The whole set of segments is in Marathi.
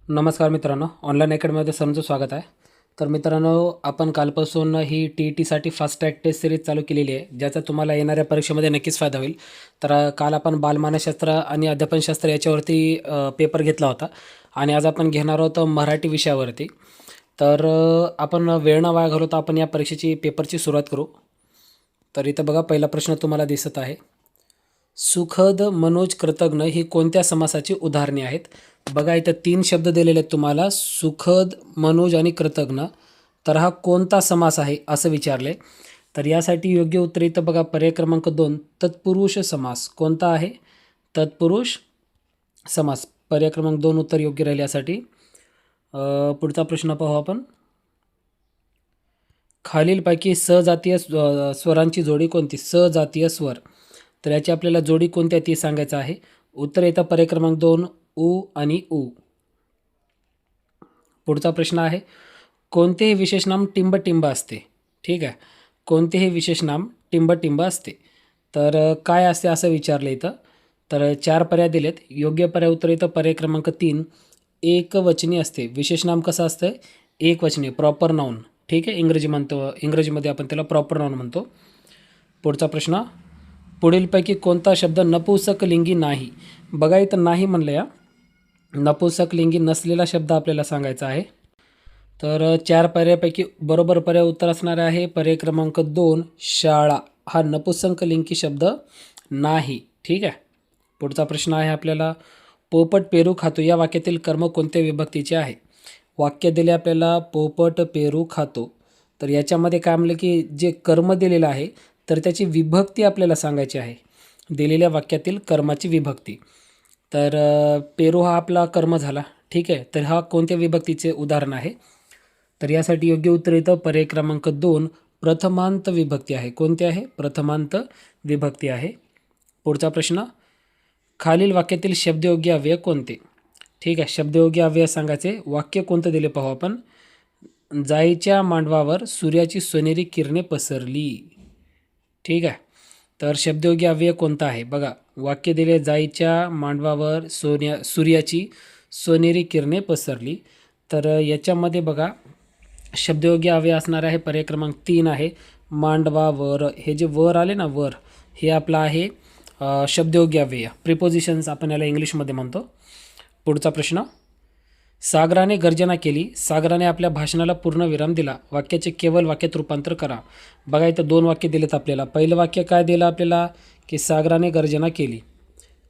नमस्कार मित्रांनो, ऑनलाईन अकॅडमीमध्ये सर्वांचं स्वागत आहे. तर मित्रांनो, आपण कालपासून ही टी-ई-टीसाठी फास्ट ट्रॅक टेस्ट सिरीज चालू केलेली आहे, ज्याचा तुम्हाला येणाऱ्या परीक्षेमध्ये नक्कीच फायदा होईल. तर काल आपण बालमानसशास्त्र आणि अध्यापनशास्त्र याच्यावरती पेपर घेतला होता आणि आज आपण घेणार आहोत मराठी विषयावरती. तर आपण वेळ न वाया घालवता आपण या परीक्षेची पेपरची सुरुवात करू. तर इथं बघा, पहिला प्रश्न तुम्हाला दिसत आहे. सुखद, मनोज, कृतज्ञ ही कोणत्या समासाची उदाहरणे आहेत? बघा, इथं 3 शब्द दिलेले आहेत तुम्हाला, सुखद, मनोज आणि कृतज्ञ. तर हा कोणता समास आहे असं विचारले. तर यासाठी योग्य उत्तर इथं बघा, पर्याय क्रमांक 2 तत्पुरुष समास. कोणता आहे? तत्पुरुष समास. पर्याय क्रमांक 2 उत्तर योग्य राहील यासाठी. पुढचा प्रश्न पाहू आपण. खालीलपैकी सजातीय स्वरांची जोडी कोणती? सजातीय स्वर. तर याची आपल्याला जोडी कोणती आहे ती सांगायचं आहे. उत्तर येतं पर्याय क्रमांक 2 उ आणि ऊ. पुढचा प्रश्न आहे. कोणतेही विशेषनाम टिंब असते? ठीक आहे, कोणतेही विशेषनाम टिंब असते. तर काय असते असं विचारलं इथं. तर 4 पर्याय दिलेत. योग्य पर्याय उत्तर येतं पर्याय क्रमांक 3 एकवचनी असते. विशेषनाम कसं असतं? एकवचनी, प्रॉपर नाऊन. ठीक आहे, इंग्रजीमध्ये आपण त्याला प्रॉपर नाऊन म्हणतो. पुढचा प्रश्न. पुढीलपैकी कोणता शब्द नपुंसकलिंगी नाही? बघा, इथं नाही म्हणलं या. नपुंसकलिंगी नसलेला शब्द आपल्याला सांगायचा आहे. तर 4 पर्यायापैकी बरोबर पर्याय उत्तर असणार आहे पर्याय क्रमांक 2 शाळा. हा नपुंसकलिंगी शब्द नाही. ठीक आहे. पुढचा प्रश्न आहे आपल्याला. पोपट पेरू खातो या वाक्यातील कर्म कोणत्या विभक्तीचे आहे? वाक्य दिले आपल्याला, पोपट पेरू खातो. तर याच्यामध्ये काय म्हणलं की जे कर्म दिलेलं आहे तर त्याची विभक्ती आपल्याला सांगायची आहे. दिलेल्या वाक्यातील कर्माची विभक्ती. तर पेरू हा आपला कर्म झाला. ठीक आहे, तर हा कोणत्या विभक्तीचे उदाहरण आहे? तर यासाठी योग्य उत्तर येतं पर्याय क्रमांक 2 प्रथमांत विभक्ती आहे. कोणती आहे? प्रथमांत विभक्ती आहे. पुढचा प्रश्न. खालील वाक्यातील शब्दयोग्य अव्यय कोणते? ठीक आहे, शब्दयोग्य अव्यय सांगायचे. वाक्य कोणतं दिले पाहू आपण. जाईच्या मांडवावर सूर्याची सोनेरी किरणे पसरली. ठीक आहे, तर शब्दयोग्य अव्यय कोणता आहे? बघा, वाक्य दिले, जाईच्या मांडवावर सूर्याची सोनेरी किरणे पसरली. तर याच्यामध्ये बघा, शब्दयोग्य अव्यय असणार आहे पर्याय क्रमांक 3 आहे मांडवावर. हे जे वर आले ना, वर, हे आपलं आहे शब्दयोग्य अव्यय. प्रिपोजिशन्स आपण याला इंग्लिशमध्ये म्हणतो. पुढचा प्रश्न. सागराने गर्जना केली. सागराने आपल्या भाषणाला पूर्णविराम दिला. वाक्याचे केवळ वाक्यात रूपांतर करा. बघा, इथं 2 वाक्य दिलेत आपल्याला. पहिलं वाक्य काय दिलं आपल्याला की सागराने गर्जना केली,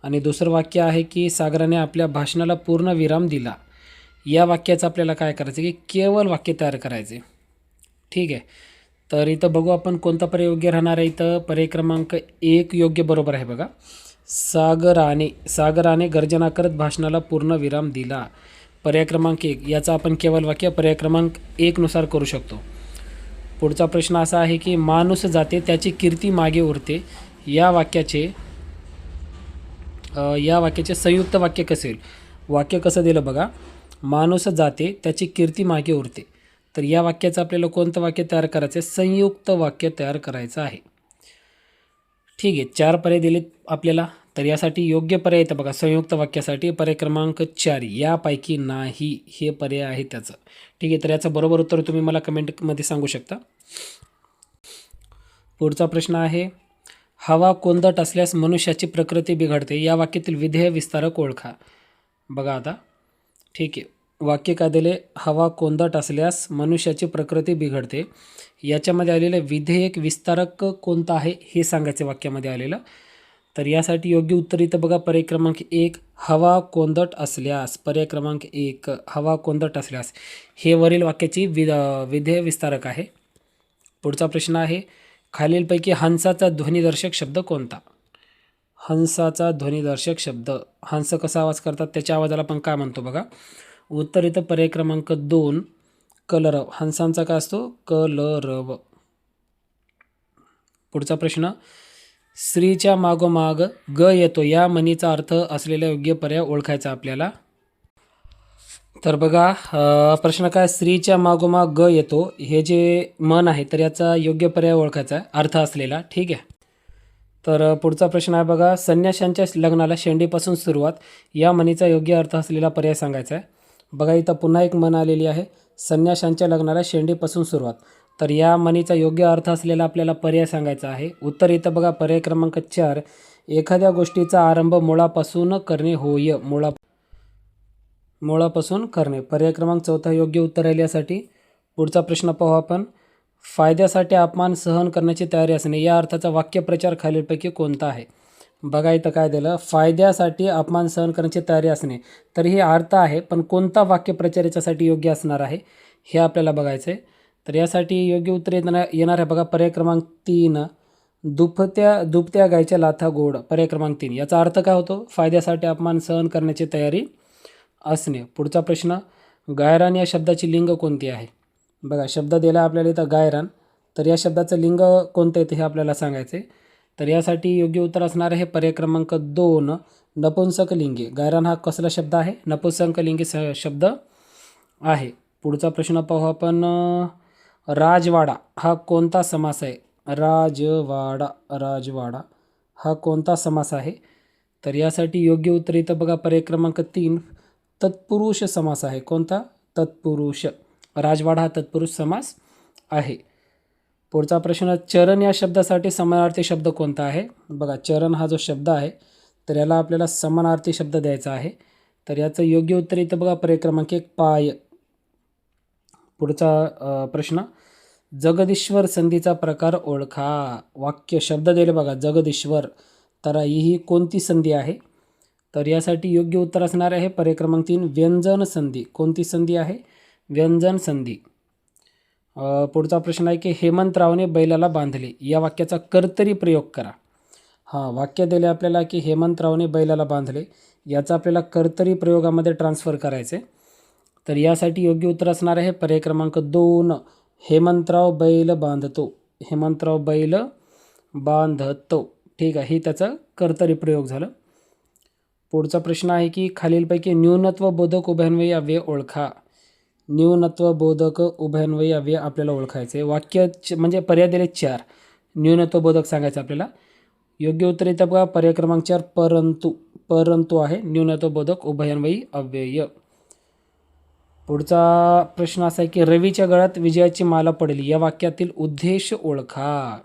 आणि दुसरं वाक्य आहे की सागराने आपल्या भाषणाला पूर्ण विराम दिला. या वाक्याचं आपल्याला काय करायचं की केवळ वाक्य तयार करायचे. ठीक आहे, तर इथं बघू आपण कोणता पर्याय योग्य राहणार आहे. इथं पर्याय क्रमांक 1 योग्य बरोबर आहे. बघा, सागराने गर्जना करत भाषणाला पूर्ण विराम दिला. पर्याय क्रमांक 1 याचा आपण केवळ वाक्य पर्याय क्रमांक 1 नुसार करू शकतो. पुढचा प्रश्न असा आहे की माणूस जाते त्याची कीर्ती मागे उरते. या वाक्याचे संयुक्त वाक्य कसे होईल? वाक्य कसं दिलं बघा, माणूस जाते त्याची कीर्ती मागे उरते. तर या वाक्याचं आपल्याला कोणतं वाक्य तयार करायचं आहे? संयुक्त वाक्य तयार करायचं आहे. ठीक आहे, 4 पर्याय दिलेत आपल्याला. तर यासाठी योग्य पर्याय येतं बघा संयुक्त वाक्यासाठी पर्याय क्रमांक 4 यापैकी नाही हे पर्याय आहे त्याचं. ठीक आहे, तर याचं बरोबर उत्तर तुम्ही मला कमेंटमध्ये सांगू शकता. पुढचा प्रश्न आहे. हवा कोंदट असल्यास मनुष्याची प्रकृती बिघडते. या वाक्यातील विधेय विस्तारक ओळखा. बघा आता, ठीक आहे, वाक्य काय दिले, हवा कोंदट असल्यास मनुष्याची प्रकृती बिघडते. याच्यामध्ये आलेलं विधेयक विस्तारक कोणतं आहे हे सांगायचं वाक्यामध्ये आलेलं. तर यासाठी योग्य उत्तर इथं बघा पर्याय क्रमांक 1 हवा कोंदट असल्यास. पर्याय क्रमांक 1 हवा कोंदट असल्यास हे वरील वाक्याची विधेय विस्तारक आहे. पुढचा प्रश्न आहे. खालीलपैकी हंसाचा ध्वनिदर्शक शब्द कोणता? हंसाचा ध्वनिदर्शक शब्द. हंस कसा आवाज करतात त्याच्या आवाजाला आपण काय म्हणतो? बघा, उत्तर इथं पर्याय क्रमांक 2 कलरव. हंसांचा काय असतो? कलरव. पुढचा प्रश्न. स्त्रीच्या मागोमाग ग येतो या म्हणीचा अर्थ असलेला योग्य पर्याय ओळखायचा आपल्याला. तर बघा, प्रश्न काय, स्त्रीच्या मागोमाग ग येतो हे जे मन आहे तर याचा योग्य पर्याय ओळखायचा आहे, अर्थ असलेला. ठीक आहे, तर पुढचा प्रश्न आहे बघा, संन्याशांच्या लग्नाला शेंडीपासून सुरुवात या म्हणीचा योग्य अर्थ असलेला पर्याय सांगायचा आहे. बघा इथं पुन्हा एक म्हण आलेली आहे, संन्याशांच्या लग्नाला शेंडीपासून सुरुवात. तर या म्हणीचा योग्य अर्थ असलेला आपल्याला पर्याय सांगायचा आहे. उत्तर इथं बघा पर्याय क्रमांक 4, एखाद्या गोष्टीचा आरंभ मुळापासून करणे होय. मुळापासून करणे. पर्याय क्रमांक 4 योग्य उत्तर आहे यासाठी. पुढचा प्रश्न पाहू आपण. फायद्यासाठी अपमान सहन करण्याची तयारी असणे या अर्थाचा वाक्यप्रचार खालीलपैकी कोणता आहे? बघा इथं काय दिलं, फायद्यासाठी अपमान सहन करण्याची तयारी असणे. तर हे अर्थ आहे, पण कोणता वाक्यप्रचार याच्यासाठी योग्य असणार आहे हे आपल्याला बघायचं आहे. तर यासाठी योग्य उत्तर येणार आहे बघा पर्याय क्रमांक 3, दुभत्या गायच्या लाथा गोड. पर्याय क्रमांक 3 याचा अर्थ काय होतो? फायद्यासाठी अपमान सहन करण्याची तयारी असणे. पुढचा प्रश्न, गायरान या शब्दाची लिंग कोणती आहे? बघा शब्द दिला आपल्याला इथं गायरान, तर या शब्दाचं लिंग कोणतं येतं हे आपल्याला सांगायचं आहे. तर यासाठी योग्य उत्तर असणार आहे पर्याय क्रमांक 2, नपुंसकलिंगी. गायरान हा कसला शब्द आहे? नपुंसकलिंगी शब्द आहे. पुढचा प्रश्न पाहू आपण. राजवाडा हा कोणता समास आहे? राजवाडा हा कोणता समास आहे? तर यासाठी योग्य उत्तर इथं बघा पर्याय क्रमांक 3, तत्पुरुष समास आहे. कोणता? तत्पुरुष. राजवाडा हा तत्पुरुष समास आहे. पुढचा प्रश्न, चरण या शब्दासाठी समानार्थी शब्द कोणता आहे? बघा चरण हा जो शब्द आहे तर याला आपल्याला समानार्थी शब्द द्यायचा आहे. तर याचं योग्य उत्तर इथं बघा पर्याय क्रमांक 1, पाय. पुढचा प्रश्न, जगदीश्वर संधीचा प्रकार ओळखा. वाक्य शब्द दिले बघा जगदीश्वर, तर ही कोणती संधी आहे? तर यासाठी योग्य उत्तर असणार आहे पर्याय क्रमांक 3, व्यंजन संधी. कोणती संधी आहे? व्यंजन संधी. पुढचा प्रश्न आहे की हेमंतरावने बैलाला बांधले या वाक्याचा कर्तरी प्रयोग करा. वाक्य दिले आपल्याला की हेमंतरावने बैलाला बांधले, याचा आपल्याला कर्तरी प्रयोगामध्ये ट्रान्सफर करायचे. तर यासाठी योग्य उत्तर असणार आहे पर्याय क्रमांक 2, हेमंतराव बैल बांधतो. हेमंतराव बैल बांधतो. ठीक आहे, ही त्याचा कर्तरी प्रयोग झालं. पुढचा प्रश्न आहे की खालीलपैकी न्यूनत्व बोधक उभयान्वयी अव्यय ओळखा. न्यूनत्व बोधक उभयान्वयी अव्यय आपल्याला ओळखायचे. वाक्य म्हणजे पर्याय दिले 4, न्यूनत्व बोधक सांगायचं आपल्याला. योग्य उत्तर इथं बघा पर्याय क्रमांक 4, परंतु आहे न्यूनत्व बोधक उभयान्वयी अव्यय. पुढचा प्रश्न असा आहे की रवीच्या गळ्यात विजयाची माला पडली या वाक्यातील उद्देश ओळखा.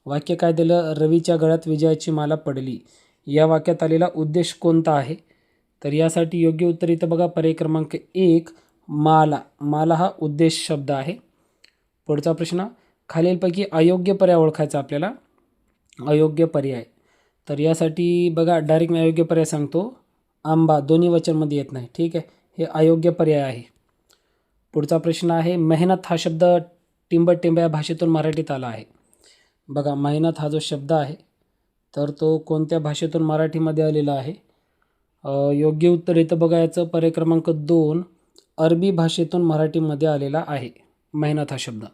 वाक्य काय दिलं? रवीच्या गळ्यात विजयाची माला पडली. या वाक्यात आलेला उद्देश कोणता आहे? तर यासाठी योग्य उत्तर इथं बघा पर्याय क्रमांक 1, माला हा उद्देश शब्द आहे. पुढचा प्रश्न, खालीलपैकी अयोग्य पर्याय ओळखायचा आपल्याला. अयोग्य पर्याय, तर यासाठी बघा डायरेक्ट मी अयोग्य पर्याय सांगतो. आंबा दोन्ही वचनमध्ये येत नाही. ठीक आहे, हे अयोग्य पर्याय आहे. पुढचा प्रश्न आहे, मेहनत हा शब्द टिंबटिंब या भाषेतून मराठीत आला आहे. बघा मेहनत हा जो शब्द आहे तर तो कोणत्या भाषेतून मराठीमध्ये आलेला आहे? योग्य उत्तर इथं बघा याचं पर्याय क्रमांक 2, अरबी भाषेतून मराठीमध्ये आलेला आहे मेहनत हा शब्द.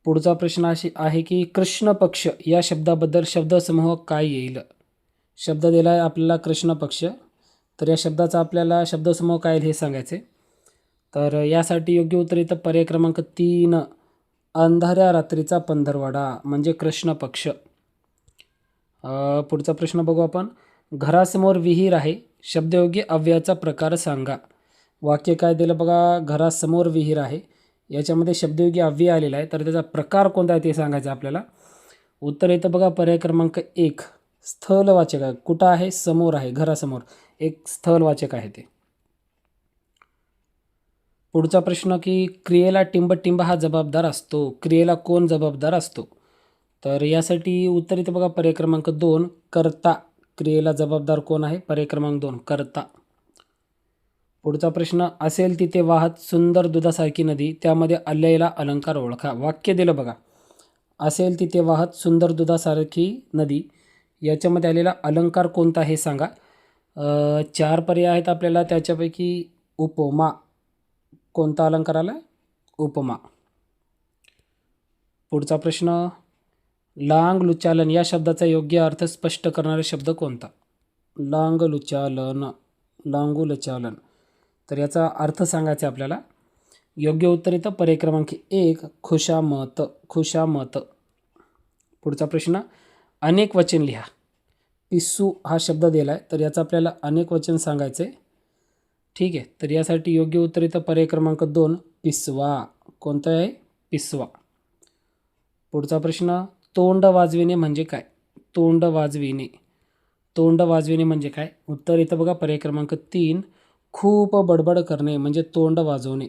पुढचा प्रश्न अशी आहे की कृष्ण पक्ष या शब्दाबद्दल शब्दसमूह काय येईल? शब्द दिला आहे आपल्याला कृष्ण पक्ष, तर या शब्दाचा आपल्याला शब्दसमूह काय येईल हे सांगायचे. तर यासाठी योग्य उत्तर इथं पर्याय क्रमांक 3, अंधाऱ्या रात्रीचा पंधरवडा म्हणजे कृष्ण पक्ष. पुढचा प्रश्न बघू आपण. घरासमोर विहीर आहे, शब्दयोगी अव्ययाचा प्रकार सांगा. वाक्य काय दिलं बघा, घरासमोर विहीर आहे, याच्यामध्ये शब्दयोगी अव्यय आलेला आहे, तर त्याचा प्रकार कोणता आहे ते सांगायचं आपल्याला. उत्तर येतं बघा पर्याय क्रमांक 1, स्थलवाचक आहे. कुठं आहे? समोर आहे, घरासमोर एक स्थलवाचक आहे ते. पुढचा प्रश्न की क्रियेला टिंबटिंब हा जबाबदार असतो. क्रियेला कोण जबाबदार असतो? तर यासाठी उत्तर इथं बघा पर्याय क्रमांक 2, कर्ता. क्रियेला जबाबदार कोण आहे? पर्याय क्रमांक 2, कर्ता. पुढचा प्रश्न, असेल तिथे वाहत सुंदर दुधासारखी नदी, त्यामध्ये आलेला अलंकार ओळखा. वाक्य दिलं बघा, असेल तिथे वाहत सुंदर दुधासारखी नदी, याच्यामध्ये आलेला अलंकार कोणता हे सांगा. 4 पर्याय आहेत आपल्याला, त्याच्यापैकी उपमा. कोणता अलंकार आला? उपमा. पुढचा प्रश्न, लांगलुचालन या शब्दाचा योग्य अर्थ स्पष्ट करणारा शब्द कोणता? लांगुलचालन, तर याचा अर्थ सांगायचा आपल्याला. योग्य उत्तर इथं पर्याय क्रमांक 1, खुशामत. पुढचा प्रश्न, अनेक वचन लिहा. पिस्सू हा शब्द दिला आहे, तर याचा आपल्याला अनेक वचन सांगायचे. ठीक आहे. तर यासाठी योग्य उत्तर इथं पर्याय क्रमांक 2 पिसवा. कोणतं आहे? पिसवा. पुढचा प्रश्न, तोंड वाजविणे म्हणजे काय? तोंड वाजविणे. तोंड वाजविणे म्हणजे काय? उत्तर इथं बघा पर्याय क्रमांक 3 खूप बडबड करणे म्हणजे तोंड वाजवणे.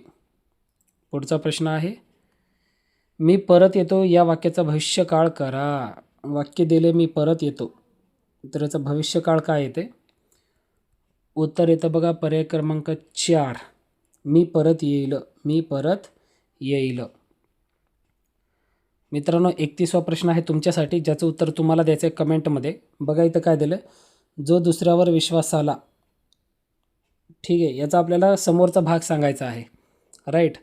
पुढचा प्रश्न आहे, मी परत येतो या वाक्याचा भविष्यकाळ करा. वाक्य दिले मी परत येतो, तर याचा भविष्यकाळ काय येते? उत्तर येतं बघा पर्याय क्रमांक 4 मी परत येईल. मी परत येईल. मित्रांनो 31वा प्रश्न आहे तुमच्यासाठी, ज्याचं उत्तर तुम्हाला द्यायचं आहे कमेंटमध्ये. बघा इथं काय दिलं, जो दुसऱ्यावर विश्वासाला. ठीक आहे, याचा आपल्याला समोरचा भाग सांगायचा आहे. राईट.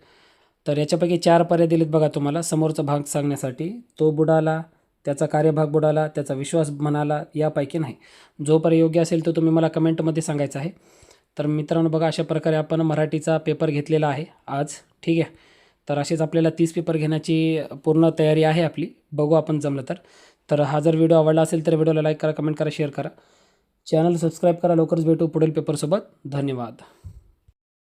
तर याच्यापैकी 4 पर्याय दिलेत बघा तुम्हाला समोरचा भाग सांगण्यासाठी. तो बुडाला, त्याचा कार्यभाग बुडाला, त्याचा विश्वास म्हणाला, यापैकी नाही. जो पर्याय योग्य असेल तो तुम्ही मला कमेंटमध्ये सांगायचा आहे. तर मित्रांनो बघा अशा प्रकारे आपण मराठीचा पेपर घेतलेला आहे आज. ठीक आहे. तर असेच आपल्याला 30 पेपर घेण्याची पूर्ण तयारी आहे आपली. बघू आपण जमलं तर. तर हा जर व्हिडिओ आवडला असेल तर व्हिडिओला लाईक करा, कमेंट करा, शेअर करा. चॅनल सबस्क्राईब करा. लवकरच भेटू पुढील पेपरसोबत. धन्यवाद.